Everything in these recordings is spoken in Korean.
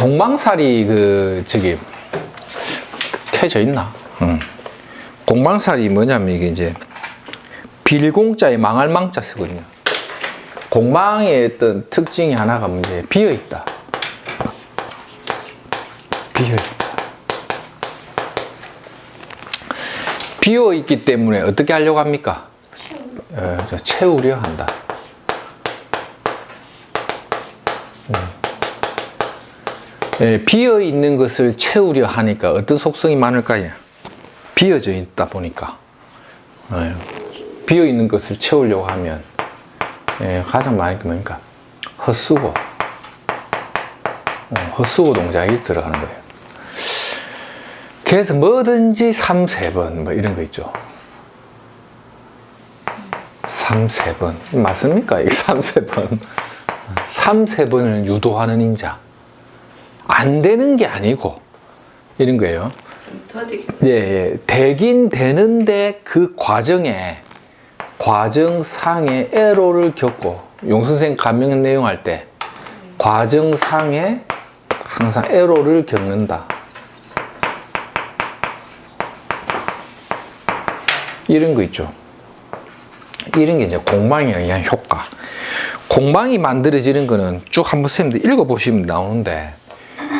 공망살이 켜져 있나? 공망살이 뭐냐면 이게 이제 빌공자에 망할 망자 쓰거든요. 공망의 어떤 특징이 하나가 이제 비어 있다. 비어 있다. 비어 있기 때문에 어떻게 하려고 합니까? 채우려 한다. 비어 있는 것을 채우려 하니까 어떤 속성이 많을까요? 비어져 있다 보니까 비어 있는 것을 채우려고 하면 가장 많이 뭡니까? 헛수고 동작이 들어가는 거예요. 그래서 뭐든지 3, 4번 뭐 이런 거 있죠. 3, 4번 맞습니까? 이게 3, 4번 3, 4번을 유도하는 인자. 안 되는 게 아니고 이런 거예요. 예, 되긴 되는데 그 과정상의 에러를 겪고 용선생 감명 내용 할 때 과정상에 항상 에러를 겪는다. 이런 거 있죠. 이런 게 이제 공망에 의한 효과. 공망이 만들어지는 거는 쭉 한번 선생님들 읽어보시면 나오는데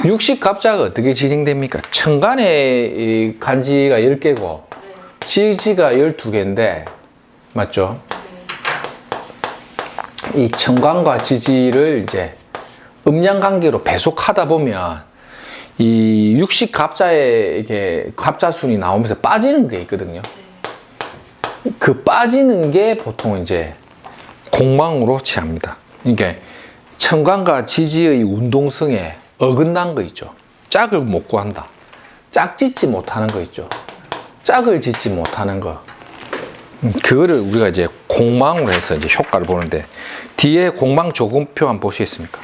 육식갑자가 어떻게 진행됩니까? 천간에 간지가 10개고 지지가 12개인데 맞죠? 이 천간과 지지를 이제 음양관계로 배속하다 보면 이 육식갑자에 이게 갑자순이 나오면서 빠지는 게 있거든요. 그 빠지는 게 보통 이제 공망으로 취합니다. 그러니까 천간과 지지의 운동성에 어긋난 거 있죠. 짝을 못 구한다. 짝 짓지 못하는 거 있죠. 짝을 짓지 못하는 거. 그거를 우리가 이제 공망으로 해서 이제 효과를 보는데 뒤에 공망 조건표 한번 보시겠습니까?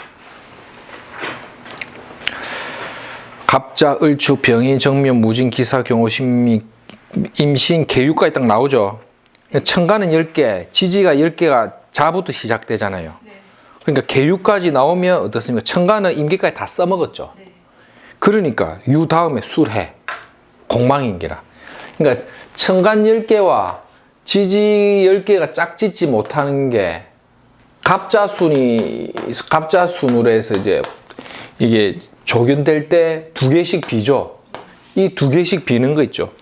갑자, 을축, 병인, 정묘, 무진, 기사, 경호, 신미, 임신, 계유까지 딱 나오죠. 천간은 10개, 지지가 10개가 자부터 시작되잖아요. 그러니까 계유까지 나오면 어떻습니까? 천간은 임기까지 다 써먹었죠. 그러니까 유 다음에 술해, 공망인기라. 그러니까 천간 10개와 지지 10개가 짝짓지 못하는 게 갑자순으로 해서 이제 이게 조견될 때 2개씩 비죠. 이 2개씩 비는 거 있죠.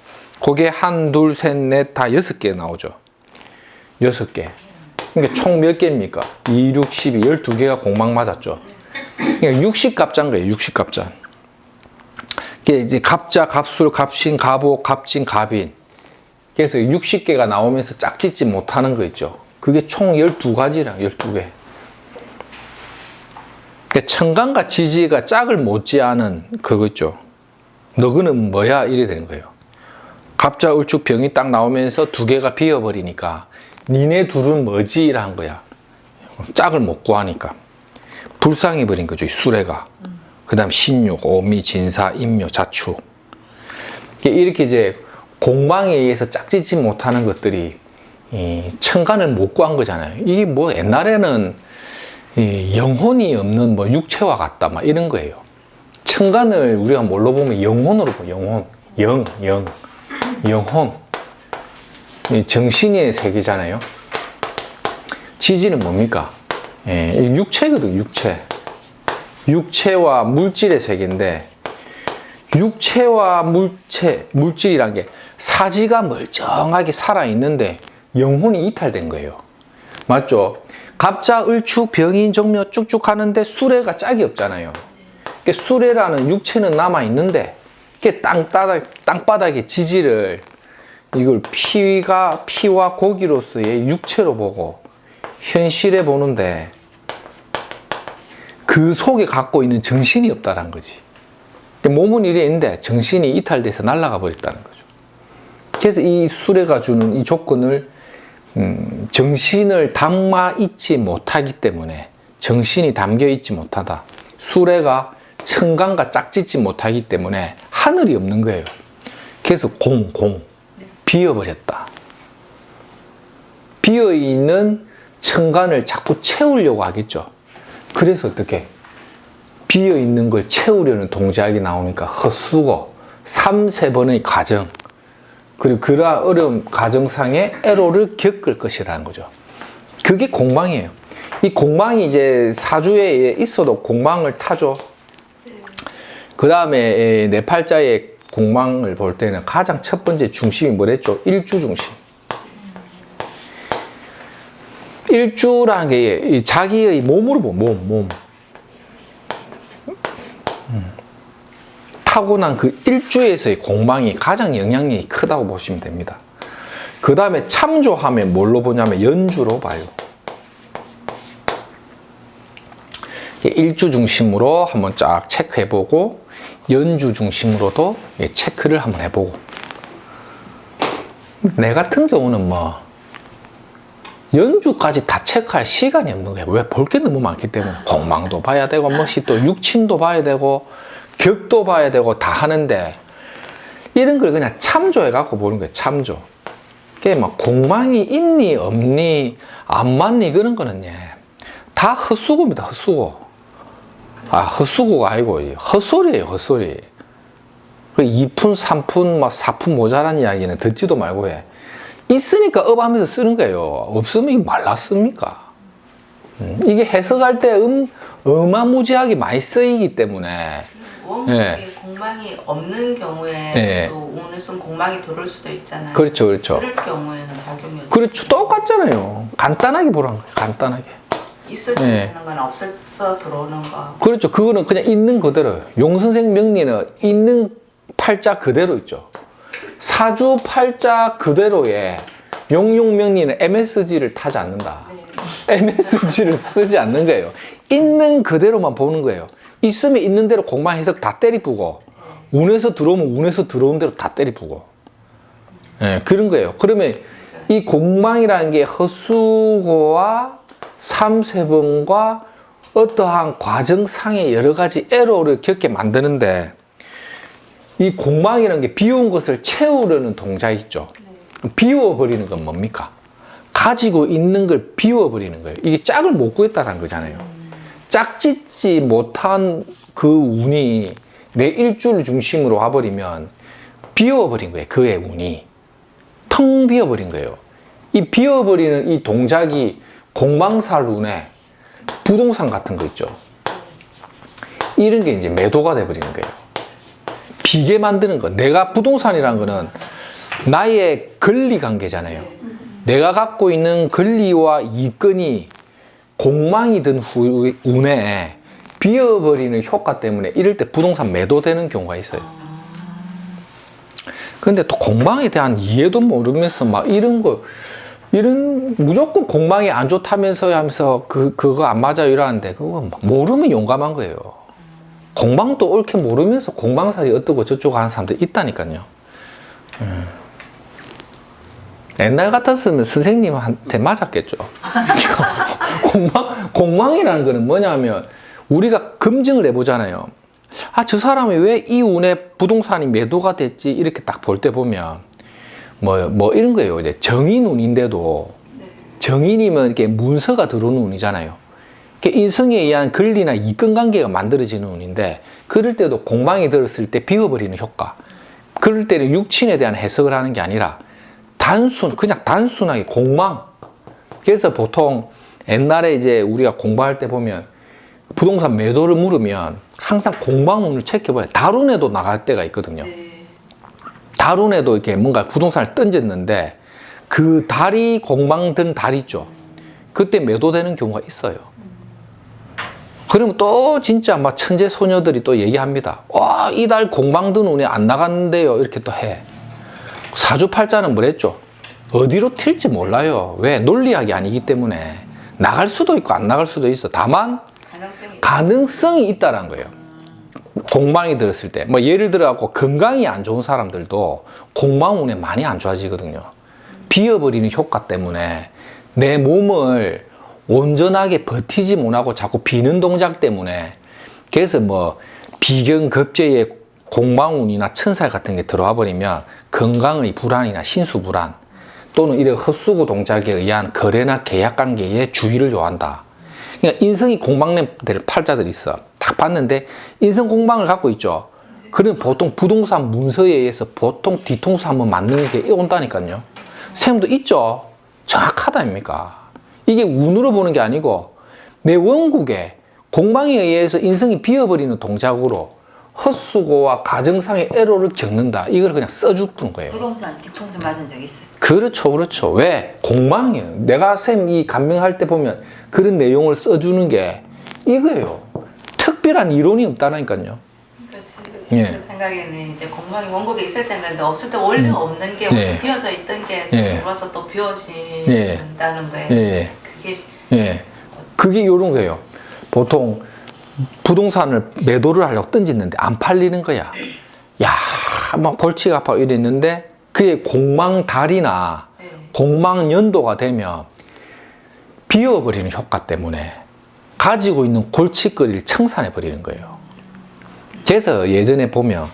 그게 1, 2, 3, 4, 다 6개 나오죠. 6개. 그러니까 총 몇 개입니까? 2, 6, 12, 12개가 공망 맞았죠. 그러니까 60갑자인 거예요. 60갑자. 이게 이제 갑자, 갑술, 갑신, 갑오, 갑진, 갑인. 그래서 60개가 나오면서 짝짓지 못하는 거 있죠. 그게 총 12가지랑 12개. 그러니까 천간과 지지가 짝을 못 지하는 그거 있죠. 너그는 뭐야? 이래 되는 거예요. 갑자, 을축, 병이 딱 나오면서 2개가 비어버리니까 니네 둘은 뭐지? 이란 거야. 짝을 못 구하니까. 불상이 버린 거죠. 수레가. 그 다음 신육, 오미, 진사, 임묘, 자축. 이렇게 이제 공망에 의해서 짝짓지 못하는 것들이 이 천간을 못 구한 거잖아요. 이게 뭐 옛날에는 이 영혼이 없는 뭐 육체와 같다 막 이런 거예요. 천간을 우리가 뭘로 보면 영혼으로 보 영혼. 영혼. 정신의 세계잖아요. 지지는 뭡니까? 육체거든, 육체. 육체와 물질의 세계인데, 육체와 물질이란 게 사지가 멀쩡하게 살아있는데 영혼이 이탈된 거예요. 맞죠? 갑자, 을축, 병인, 정묘 쭉쭉 하는데 수레가 짝이 없잖아요. 수레라는 육체는 남아있는데, 땅바닥의 지지를 이걸 피와 고기로서의 육체로 보고 현실에 보는데 그 속에 갖고 있는 정신이 없다는 거지. 몸은 이래 있는데 정신이 이탈돼서 날아가 버렸다는 거죠. 그래서 이 수레가 주는 이 조건을 정신을 담아 있지 못하기 때문에 정신이 담겨 있지 못하다. 수레가 천간과 짝짓지 못하기 때문에 하늘이 없는 거예요. 그래서 비어버렸다. 비어있는 천간을 자꾸 채우려고 하겠죠. 그래서 어떻게? 비어있는 걸 채우려는 동작이 나오니까 헛수고 3, 4번의 과정, 그리고 그러한 어려운 과정상의 애로를 겪을 것이라는 거죠. 그게 공망이에요. 이 공망이 이제 사주에 있어도 공망을 타죠. 그 다음에 네 팔자의 공망을 볼 때는 가장 첫 번째 중심이 뭐랬죠? 일주 중심. 일주라는 게 자기의 몸으로 몸. 타고난 그 일주에서의 공망이 가장 영향력이 크다고 보시면 됩니다. 그 다음에 참조하면 뭘로 보냐면 연주로 봐요. 일주 중심으로 한번 쫙 체크해보고 연주 중심으로도 체크를 한번 해보고, 내 같은 경우는 뭐 연주까지 다 체크할 시간이 없는 거예요. 왜? 볼 게 너무 많기 때문에. 공망도 봐야 되고 뭐시 또 육친도 봐야 되고 격도 봐야 되고 다 하는데, 이런 걸 그냥 참조해 갖고 보는 거예요. 참조. 그게 막 공망이 있니 없니 안 맞니 그런 거는 다 헛수고입니다. 헛수고. 헛수고가 아니고 헛소리예요. 헛소리. 2푼 3푼 막 4푼 모자란 이야기는 듣지도 말고 해. 있으니까 업하면서 쓰는 거예요. 없으면 말랐습니까? 이게 해석할 때 어마무지하게 많이 쓰이기 때문에. 공망이 없는 경우에 또 어느 순 공망이 들어올 수도 있잖아요. 그렇죠. 그럴 경우에는 작용이 그렇죠. 똑같잖아요. 간단하게 보라는 거예요. 간단하게. 있을 때 되는 건 없어서 들어오는 거. 그렇죠. 그거는 그냥 있는 그대로예요. 용선생 명리는 있는 팔자 그대로 있죠. 사주 팔자 그대로에 용용명리는 MSG를 타지 않는다. MSG를 쓰지 않는 거예요. 있는 그대로만 보는 거예요. 있으면 있는 대로 공망 해석 다 때리부고, 운에서 들어오면 운에서 들어온 대로 다 때리부고. 그런 거예요. 그러면 이 공망이라는 게 헛수고와 3, 4번과 어떠한 과정상의 여러 가지 에러를 겪게 만드는데, 이 공망이라는 게 비운 것을 채우려는 동작이 있죠. 비워버리는 건 뭡니까? 가지고 있는 걸 비워버리는 거예요. 이게 짝을 못 구했다는 거잖아요. 짝짓지 못한 그 운이 내 일주를 중심으로 와버리면 비워버린 거예요. 그의 운이. 텅 비워버린 거예요. 이 비워버리는 이 동작이 공망살 운에 부동산 같은 거 있죠. 이런 게 이제 매도가 돼버리는 거예요. 비게 만드는 거. 내가 부동산이라는 거는 나의 권리 관계잖아요. 내가 갖고 있는 권리와 이권이 공망이 든 운에 비어버리는 효과 때문에 이럴 때 부동산 매도되는 경우가 있어요. 그런데 또 공망에 대한 이해도 모르면서 막 이런 무조건 공망이 안 좋다면서 하면서 그거 안 맞아요 이러는데, 그거 모르면 용감한 거예요. 공망도 옳게 모르면서 공망살이 어떻고 저쩌고 하는 사람들이 있다니까요. 옛날 같았으면 선생님한테 맞았겠죠. 공망이라는 거는 뭐냐면 우리가 검증을 해보잖아요. 저 사람이 왜 이 운에 부동산이 매도가 됐지 이렇게 딱 볼 때 보면 뭐 이런 거예요. 이제 정인 운인데도 정인이면 이렇게 문서가 들어오는 운이잖아요. 인성에 의한 권리나 이권 관계가 만들어지는 운인데, 그럴 때도 공망이 들었을 때 비워버리는 효과. 그럴 때는 육친에 대한 해석을 하는 게 아니라 그냥 단순하게 공망. 그래서 보통 옛날에 이제 우리가 공부할 때 보면 부동산 매도를 물으면 항상 공망운을 체크해봐요. 달운에도 나갈 때가 있거든요. 달운에도 이렇게 뭔가 부동산을 던졌는데 그 달이 공망 든 달 있죠. 그때 매도되는 경우가 있어요. 그러면 또 진짜 막 천재 소녀들이 또 얘기합니다. 와, 이 달 공망 든 운이 안 나갔는데요. 이렇게 또 해. 사주팔자는 뭐랬죠? 어디로 튈지 몰라요. 왜? 논리학이 아니기 때문에. 나갈 수도 있고 안 나갈 수도 있어. 다만 가능성이 있다는 거예요. 공망이 들었을 때. 뭐 예를 들어 건강이 안 좋은 사람들도 공망운에 많이 안 좋아지거든요. 비어버리는 효과 때문에 내 몸을 온전하게 버티지 못하고 자꾸 비는 동작 때문에. 그래서 뭐 비경급제의 공망운이나 천살 같은 게 들어와 버리면 건강의 불안이나 신수불안 또는 이런 헛수고 동작에 의한 거래나 계약 관계에 주의를 요한다. 그러니까 인성이 공망될 팔자들이 있어. 딱 봤는데 인성 공방을 갖고 있죠. 그럼 보통 부동산 문서에 의해서 보통 뒤통수 한번 맞는 게 온다니까요. 쌤도 있죠. 정확하다 아닙니까? 이게 운으로 보는 게 아니고 내 원국에 공방에 의해서 인성이 비어버리는 동작으로 헛수고와 가정상의 애로를 겪는다. 이걸 그냥 써주는 거예요. 부동산 뒤통수 맞은 적 있어요? 그렇죠, 그렇죠. 왜? 공방이에요. 내가 쌤 이 감명할 때 보면 그런 내용을 써주는 게 이거예요. 특별한 이론이 없다니까요. 제 생각에는 이제 공방이 원국에 있을 때는 그런데 없을 때 원래 없는 게 예. 비어서 있던 게 예. 들어와서 또 비워진다는 거예요. 예. 그게 그게 이런 거예요. 보통 부동산을 매도를 하려고 던졌는데 안 팔리는 거야. 야, 막 골치가 아파 이랬는데 그게 공망달이나 공망연도가 되면 비워버리는 효과 때문에 가지고 있는 골칫거리를 청산해 버리는 거예요. 그래서 예전에 보면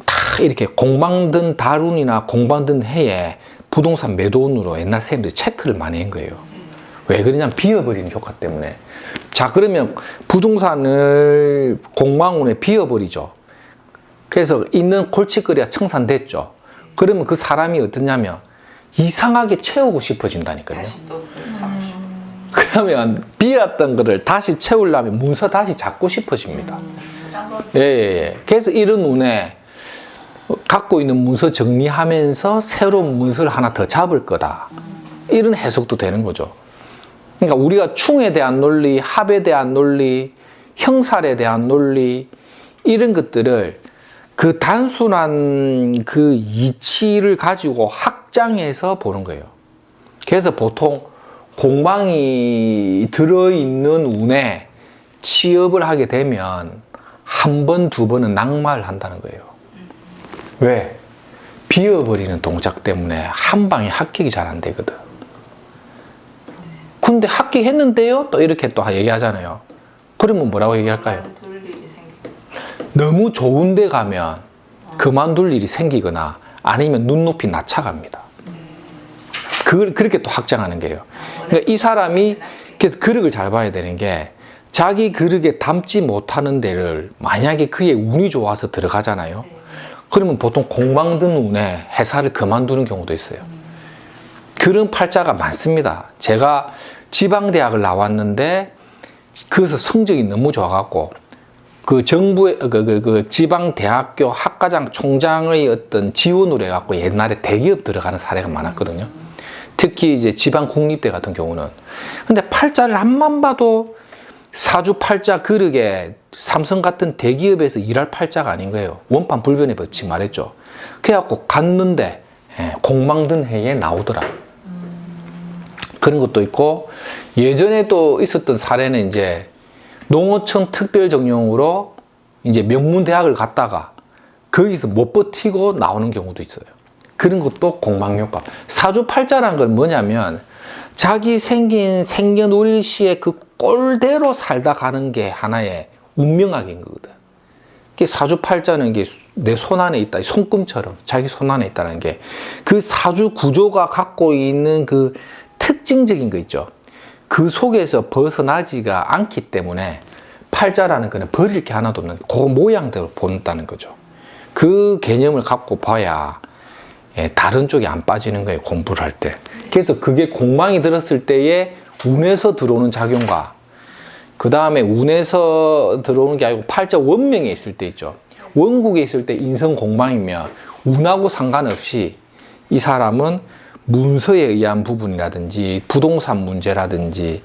다 이렇게 공방든 달운이나 공방든 해에 부동산 매도운으로 옛날 사람들이 체크를 많이 한 거예요. 왜 그러냐면 비워버리는 효과 때문에. 자, 그러면 부동산을 공방운에 비워버리죠. 그래서 있는 골칫거리가 청산됐죠. 그러면 그 사람이 어떠냐면 이상하게 채우고 싶어진다니까요. 다시 또 잡고 싶고. 그러면 비었던 거를 다시 채우려면 문서 다시 잡고 싶어집니다. 예. 그래서 이런 운에 갖고 있는 문서 정리하면서 새로운 문서를 하나 더 잡을 거다. 이런 해석도 되는 거죠. 그러니까 우리가 충에 대한 논리, 합에 대한 논리, 형살에 대한 논리 이런 것들을 그 단순한 그 이치를 가지고 확장해서 보는 거예요. 그래서 보통 공방이 들어있는 운에 취업을 하게 되면 한 번, 두 번은 낙마를 한다는 거예요. 왜? 비워버리는 동작 때문에 한 방에 합격이 잘 안 되거든. 근데 합격했는데요? 또 이렇게 또 얘기하잖아요. 그러면 뭐라고 얘기할까요? 너무 좋은 데 가면 그만둘 일이 생기거나 아니면 눈높이 낮춰갑니다. 그걸 그렇게 또 확장하는 게요. 그러니까 이 사람이 그래서 그릇을 잘 봐야 되는 게 자기 그릇에 담지 못하는 데를 만약에 그의 운이 좋아서 들어가잖아요. 그러면 보통 공방든 운에 회사를 그만두는 경우도 있어요. 그런 팔자가 많습니다. 제가 지방대학을 나왔는데 거기서 성적이 너무 좋아갖고 그 정부의 그 지방대학교 학과장 총장의 어떤 지원으로 해갖고 옛날에 대기업 들어가는 사례가 많았거든요. 특히 이제 지방 국립대 같은 경우는. 근데 팔자를 앞만 봐도 사주 팔자 그릇에 삼성 같은 대기업에서 일할 팔자가 아닌 거예요. 원판 불변의 법칙 말했죠. 그래갖고 갔는데 공망든 해에 나오더라. 그런 것도 있고 예전에 또 있었던 사례는 이제 농어촌 특별전형으로 이제 명문대학을 갔다가 거기서 못 버티고 나오는 경우도 있어요. 그런 것도 공망효과. 사주팔자란 건 뭐냐면 자기 생긴 생년월일시에 그 꼴대로 살다 가는 게 하나의 운명학인 거거든. 사주팔자는 이게 내 손 안에 있다. 손금처럼 자기 손 안에 있다는 게 그 사주 구조가 갖고 있는 그 특징적인 거 있죠. 그 속에서 벗어나지가 않기 때문에 팔자라는 거는 버릴 게 하나도 없는 그 모양대로 본다는 거죠. 그 개념을 갖고 봐야 다른 쪽에 안 빠지는 거예요. 공부를 할 때. 그래서 그게 공망이 들었을 때에 운에서 들어오는 작용과 그 다음에 운에서 들어오는 게 아니고 팔자 원명에 있을 때 있죠. 원국에 있을 때 인성 공망이면 운하고 상관없이 이 사람은 문서에 의한 부분이라든지 부동산 문제라든지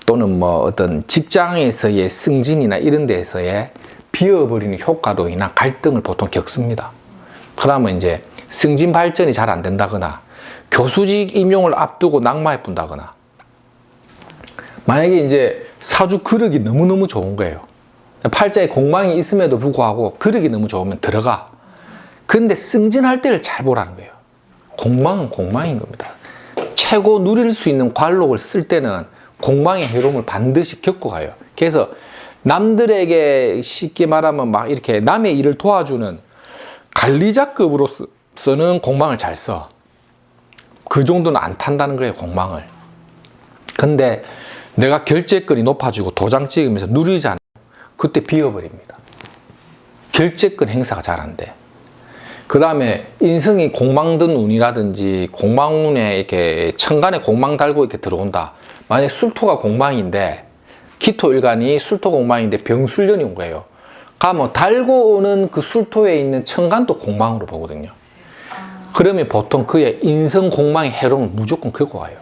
또는 뭐 어떤 직장에서의 승진이나 이런 데에서의 비어버리는 효과로 인한 갈등을 보통 겪습니다. 그러면 이제 승진 발전이 잘 안 된다거나 교수직 임용을 앞두고 낙마해 본다거나 만약에 이제 사주 그릇이 너무너무 좋은 거예요. 팔자에 공망이 있음에도 불구하고 그릇이 너무 좋으면 들어가. 근데 승진할 때를 잘 보라는 거예요. 공망은 공망인 겁니다. 최고 누릴 수 있는 관록을 쓸 때는 공망의 해로움을 반드시 겪어가요. 그래서 남들에게 쉽게 말하면 막 이렇게 남의 일을 도와주는 관리자급으로서는 공망을 잘 써. 그 정도는 안 탄다는 거예요, 공망을. 근데 내가 결제권이 높아지고 도장 찍으면서 누리잖아. 그때 비어버립니다. 결재권 행사가 잘 안 돼. 그 다음에 인성이 공망든 운이라든지 공망운에 이렇게 천간에 공망 달고 이렇게 들어온다. 만약에 술토가 공망인데 기토일간이 술토 공망인데 병술년이 온 거예요. 그러면 달고 오는 그 술토에 있는 천간도 공망으로 보거든요. 그러면 보통 그의 인성 공망의 해로움을 무조건 긁고 와요.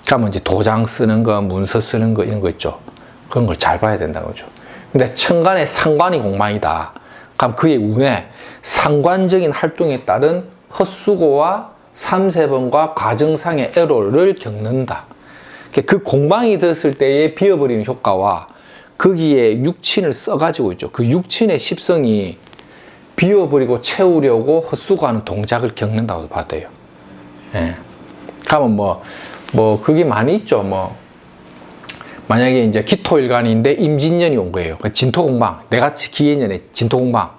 그러면 이제 도장 쓰는 거, 문서 쓰는 거 이런 거 있죠. 그런 걸 잘 봐야 된다는 거죠. 근데 천간에 상관이 공망이다. 그럼 그의 운에 상관적인 활동에 따른 헛수고와 삼세번과 과정상의 에러를 겪는다. 그 공망이 들었을 때의 비어버리는 효과와 거기에 육친을 써가지고 있죠. 그 육친의 십성이 비워버리고 채우려고 헛수고하는 동작을 겪는다고 봐도 돼요. 예. 그러면 그게 많이 있죠. 만약에 이제 기토일간인데 임진년이 온 거예요. 진토공망, 내같이 기해년에 진토공망.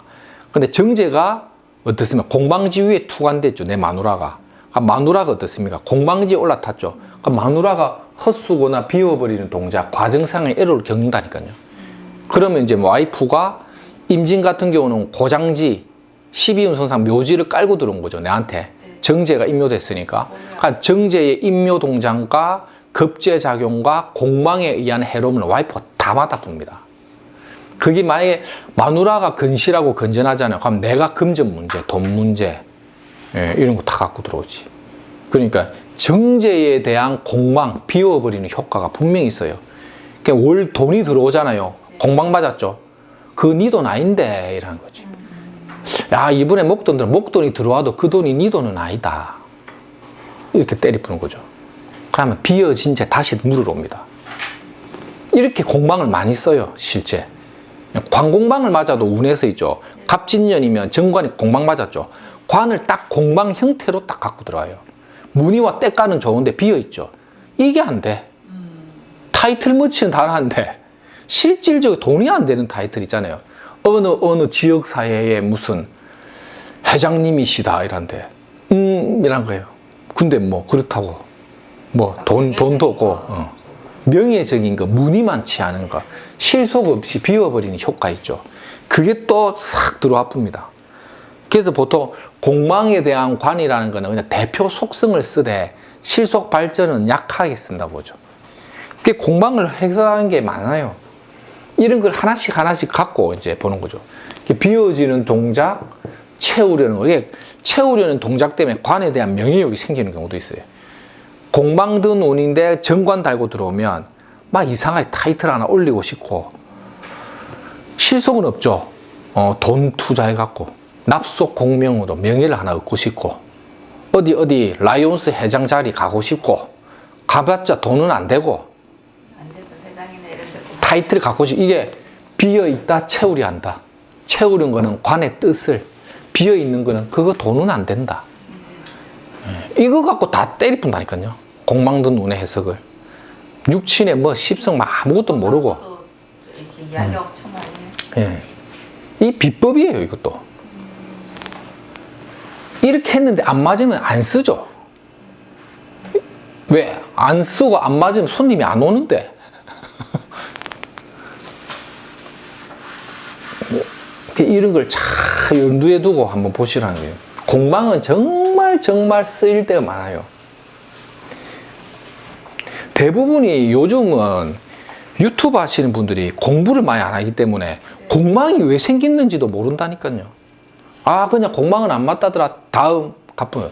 근데 정제가 어떻습니까? 공망지 위에 투관됐죠. 내 마누라가. 마누라가 어떻습니까? 공망지에 올라탔죠. 마누라가 헛수고나 비워버리는 동작, 과정상의 에러를 겪는다니까요. 그러면 이제 와이프가 임진 같은 경우는 고장지, 12운성상 묘지를 깔고 들어온 거죠. 내한테. 정제가 임묘됐으니까. 그러니까 정제의 임묘 동작과 급제작용과 공망에 의한 해로움을 와이프가 다 맞아봅니다. 그게 만약에 마누라가 건실하고 건전하잖아요. 그럼 내가 금전 문제, 돈 문제, 이런 거 다 갖고 들어오지. 그러니까 정제에 대한 공망, 비워버리는 효과가 분명히 있어요. 그러니까 월 돈이 들어오잖아요. 공망 맞았죠. 그 네 돈 아닌데 이라는 거지. 야, 이번에 목돈이 들어와도 그 돈이 네 돈은 아니다. 이렇게 때리부는 거죠. 그러면 비어진 채 다시 물으러 옵니다. 이렇게 공망을 많이 써요, 실제. 관공망을 맞아도 운에서 있죠. 갑진년이면 정관이 공망 맞았죠. 관을 딱 공망 형태로 딱 갖고 들어와요. 무늬와 때가는 좋은데 비어있죠. 이게 안 돼. 타이틀 멋지는 다 하는데 실질적으로 돈이 안 되는 타이틀 있잖아요. 어느 지역사회의 무슨 회장님이시다 이란데 이란 거예요. 근데 그렇다고 돈도 없고 명예적인 거, 무늬만 취하는 거, 실속 없이 비워버리는 효과 있죠. 그게 또 싹 들어와 풉니다. 그래서 보통 공망에 대한 관이라는 거는 그냥 대표 속성을 쓰되 실속 발전은 약하게 쓴다 보죠. 그게 공망을 해설하는 게 많아요. 이런 걸 하나씩 갖고 이제 보는 거죠. 비워지는 동작, 채우려는 거. 이게 채우려는 동작 때문에 관에 대한 명예욕이 생기는 경우도 있어요. 공망든 운인데 정관 달고 들어오면 막 이상하게 타이틀 하나 올리고 싶고 실속은 없죠. 돈 투자해갖고 납속 공명으로 명예를 하나 얻고 싶고 어디 라이온스 회장 자리 가고 싶고 가봤자 돈은 안 되고 타이틀을 갖고 싶고 이게 비어있다 채우려 한다. 채우는 거는 관의 뜻을 비어있는 거는 그거 돈은 안 된다. 이거 갖고 다 때리푼다니까요. 공망든 운의 해석을. 육친의 십성 아무것도 모르고. 이렇게 이야기 엄청 많이 해요. 예. 이 비법이에요, 이것도. 이렇게 했는데 안 맞으면 안 쓰죠. 왜? 안 쓰고 안 맞으면 손님이 안 오는데. 이런 걸 잘 염두에 두고 한번 보시라는 거예요. 공망은 정말 쓰일 때가 많아요. 대부분이 요즘은 유튜브 하시는 분들이 공부를 많이 안 하기 때문에 공망이 왜 생겼는지도 모른다니까요. 그냥 공망은 안 맞다더라. 다음 가품.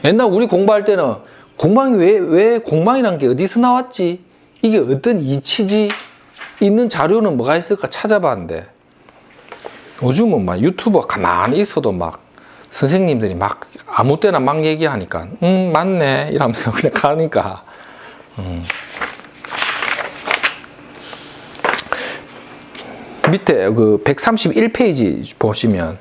옛날 우리 공부할 때는 공망이 왜 공망이란 게 어디서 나왔지? 이게 어떤 이치지? 있는 자료는 뭐가 있을까 찾아봤는데 요즘은 막 유튜버 가만히 있어도 막 선생님들이 막 아무 때나 막 얘기하니까 맞네 이러면서 그냥 가니까 밑에 그 131페이지 보시면